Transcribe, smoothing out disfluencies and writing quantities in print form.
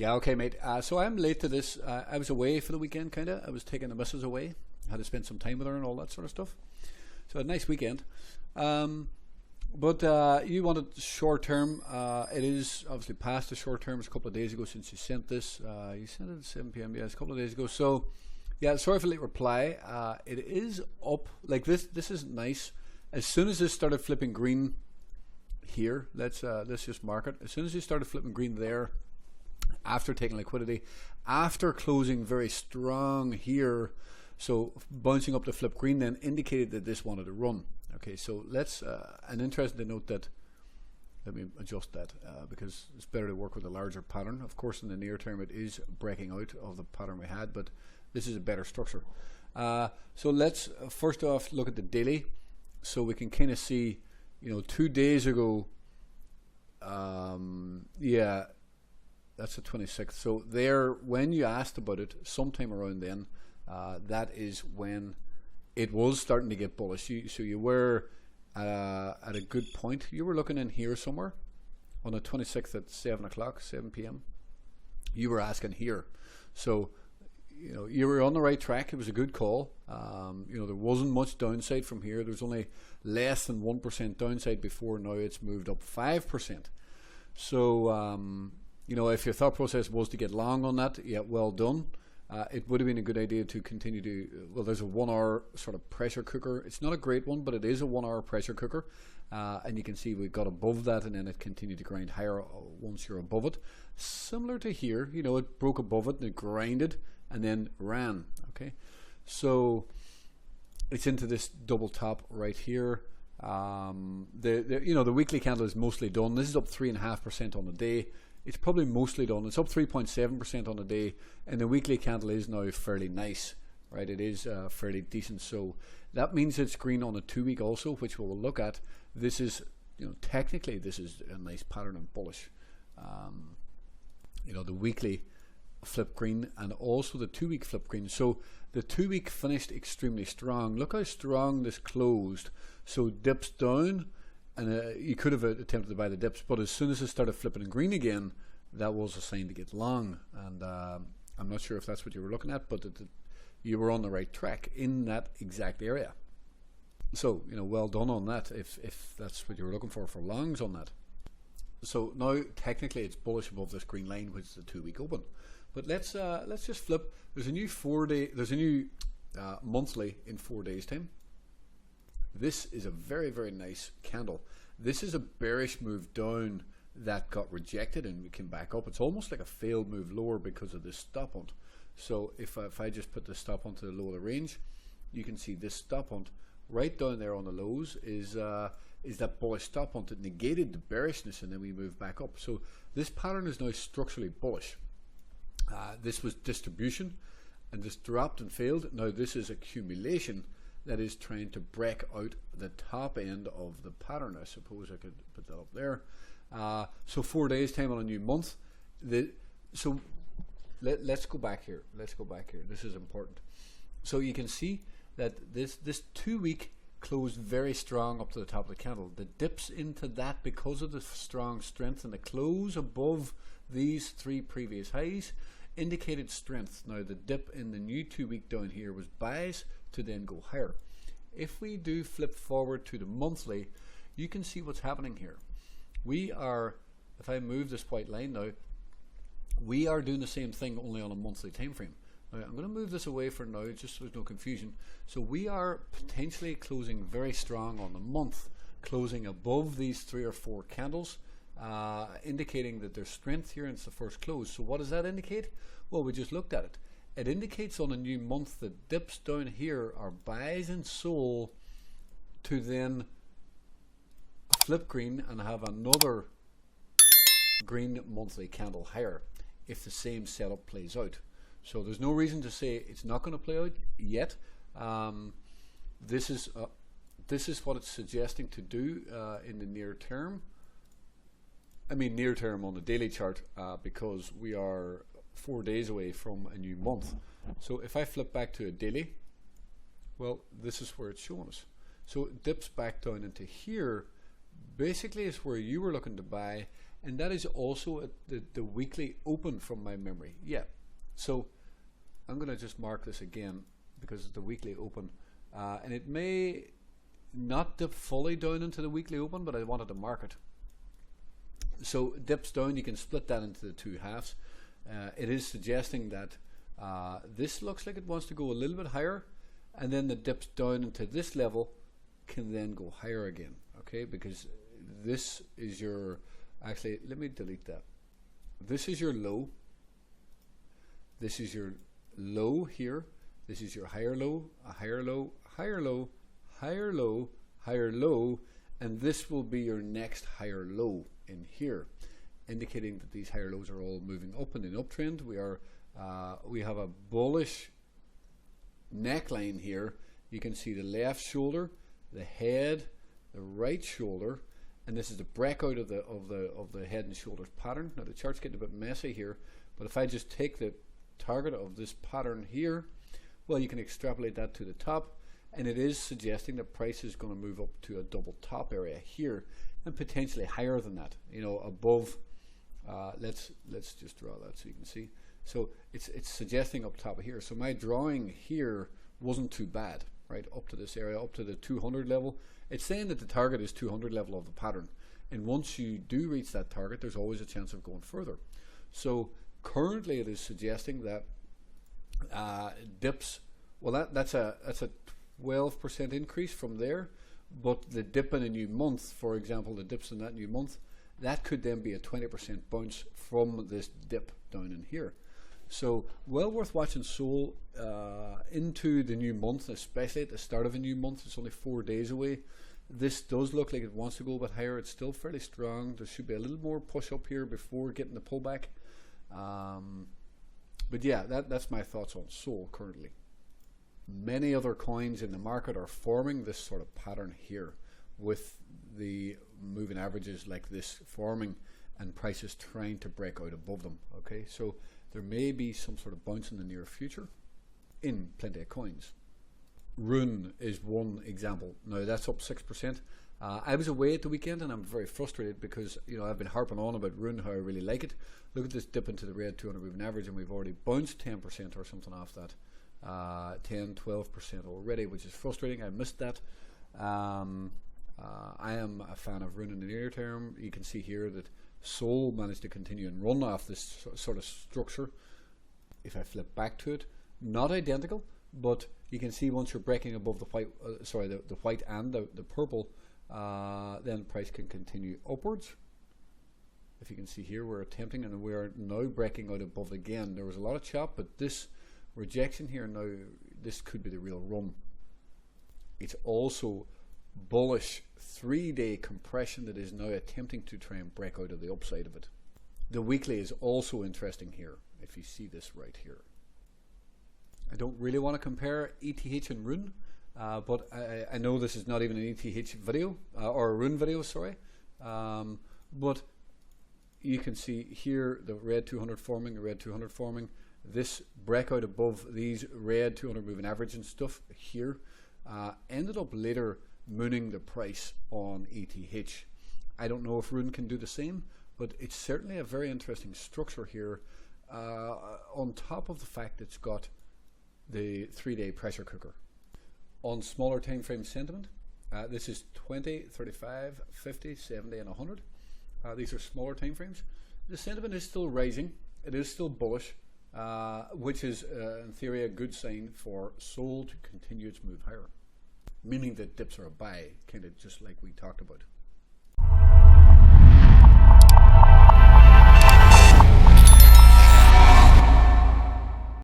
Yeah, okay, mate. So I'm late to this. I was away for the weekend, kind of. I was taking the missus away. Had to spend some time with her and all that sort of stuff. So a nice weekend. But you wanted short term. It is obviously past the short term. It's a couple of days ago since you sent this. You sent it at 7 p.m. Yeah, it's a couple of days ago. So yeah, sorry for late reply. It is up like this. This is nice. As soon as this started flipping green here, let's just mark it. As soon as you started flipping green there, after taking liquidity, after closing very strong here, so bouncing up to flip green, then indicated that this wanted to run. Okay, so let's and interesting to note that, let me adjust that because it's better to work with a larger pattern. Of course, in the near term it is breaking out of the pattern we had, but this is a better structure. So let's first off look at the daily, so we can kind of see, 2 days ago, yeah, that's the 26th. So there, when you asked about it, sometime around then, that is when it was starting to get bullish. So you were at a good point. You were looking in here somewhere on the 26th at 7 p.m. You were asking here. So, you were on the right track. It was a good call. There wasn't much downside from here. There was only less than 1% downside before. Now it's moved up 5%. So, if your thought process was to get long on that, yeah, well done. It would have been a good idea to continue to, well, there's a 1 hour sort of pressure cooker. It's not a great one, but it is a 1 hour pressure cooker. And you can see we got above that, and then it continued to grind higher once you're above it. Similar to here, it broke above it and it grinded and then ran. Okay, so it's into this double top right here. The weekly candle is mostly done. This is up 3.5% on the day. It's probably mostly done. It's up 3.7% on the day, and the weekly candle is now fairly nice, right? It is fairly decent. So that means it's green on a 2 week also, which we will look at. This is, technically this is a nice pattern and bullish. The weekly flip green and also the 2 week flip green. So the 2 week finished extremely strong. Look how strong this closed. So dips down, and you could have attempted to buy the dips, but as soon as it started flipping in green again, that was a sign to get long. And I'm not sure if that's what you were looking at, but you were on the right track in that exact area. So, well done on that, if that's what you were looking for longs on that. So now technically it's bullish above this green line, which is the 2 week open. But let's just flip. There's a new monthly in 4 days time. This is a very, very nice candle. This is a bearish move down that got rejected and we came back up. It's almost like a failed move lower because of this stop hunt. So if I just put the stop hunt to the low of the range, you can see this stop hunt right down there on the lows is that bullish stop hunt that negated the bearishness, and then we move back up. So this pattern is now structurally bullish. This was distribution, and this dropped and failed. Now this is accumulation that is trying to break out the top end of the pattern. I suppose I could put that up there. So 4 days time on a new month. So let's go back here. This is important. So you can see that this 2 week closed very strong up to the top of the candle. The dips into that because of the strong strength, and the close above these 3 previous highs indicated strength. Now the dip in the new 2 week down here was buys to then go higher. If we do flip forward to the monthly, you can see what's happening here. We are, if I move this white line now, we are doing the same thing only on a monthly time frame. Now, I'm going to move this away for now just so there's no confusion. So we are potentially closing very strong on the month, closing above these 3 or 4 candles, indicating that there's strength here, and it's the first close. So what does that indicate? Well, we just looked at it. It indicates on a new month that dips down here are buys and sold to then flip green and have another green monthly candle higher if the same setup plays out. So there's no reason to say it's not going to play out yet. This is what it's suggesting to do in the near term. I mean near term on the daily chart, because we are 4 days away from a new month. So if I flip back to a daily, well, this is where it's showing us. So it dips back down into here. Basically, it's where you were looking to buy, and that is also at the weekly open from my memory. Yeah, so I'm going to just mark this again because it's the weekly open, and it may not dip fully down into the weekly open, but I wanted to mark it. So it dips down, you can split that into the two halves. It is suggesting that this looks like it wants to go a little bit higher, and then the dips down into this level can then go higher again, okay, because this is your, actually let me delete that. This is your low, this is your low here, this is your higher low, a higher low, higher low, higher low, higher low, and this will be your next higher low in here, indicating that these higher lows are all moving up in an uptrend. We have a bullish neckline here. You can see the left shoulder, the head, the right shoulder, and this is the breakout of the head and shoulders pattern. Now the chart's getting a bit messy here, but if I just take the target of this pattern here, well, you can extrapolate that to the top, and it is suggesting that price is going to move up to a double top area here, and potentially higher than that, you know, above. Let's just draw that so you can see. So it's suggesting up top of here. So my drawing here wasn't too bad, right, up to this area, up to the 200 level. It's saying that the target is 200 level of the pattern, and once you do reach that target, there's always a chance of going further. So currently it is suggesting that dips, well, that's a 12% increase from there, but the dip in a new month, for example, the dips in that new month, that could then be a 20% bounce from this dip down in here. So well worth watching Sol into the new month, especially at the start of a new month. It's only 4 days away. This does look like it wants to go a bit higher. It's still fairly strong. There should be a little more push up here before getting the pullback. But yeah, that's my thoughts on Sol currently. Many other coins in the market are forming this sort of pattern here, with the moving averages like this forming and prices trying to break out above them. Okay, so there may be some sort of bounce in the near future in plenty of coins. Rune is one example. Now that's up 6%. I was away at the weekend and I'm very frustrated because, you know, I've been harping on about Rune, how I really like it. Look at this dip into the red 200 moving average, and we've already bounced 10% or something off that. 10-12% already, which is frustrating. I missed that. I am a fan of Rune in the near term. You can see here that Sol managed to continue and run off this sort of structure. If I flip back to it, not identical, but you can see once you're breaking above the white, the white and the purple, then price can continue upwards. If you can see here, we're attempting, and we are now breaking out above again. There was a lot of chop, but this rejection here now, this could be the real run. It's also bullish 3-day compression that is now attempting to try and break out of the upside of it. The weekly is also interesting here, if you see this right here. I don't really want to compare ETH and Rune, but I know this is not even an ETH video, or a Rune video, sorry. But you can see here the red 200 forming, the red 200 forming. This breakout above these red 200 moving average and stuff here ended up later mooning the price on ETH. I don't know if Rune can do the same, but it's certainly a very interesting structure here, on top of the fact it's got the 3-day pressure cooker. On smaller time frame sentiment, this is 20, 35, 50, 70 and 100. These are smaller time frames. The sentiment is still rising. It is still bullish, which is in theory a good sign for Sol to continue its move higher, meaning that dips are a buy, kind of just like we talked about.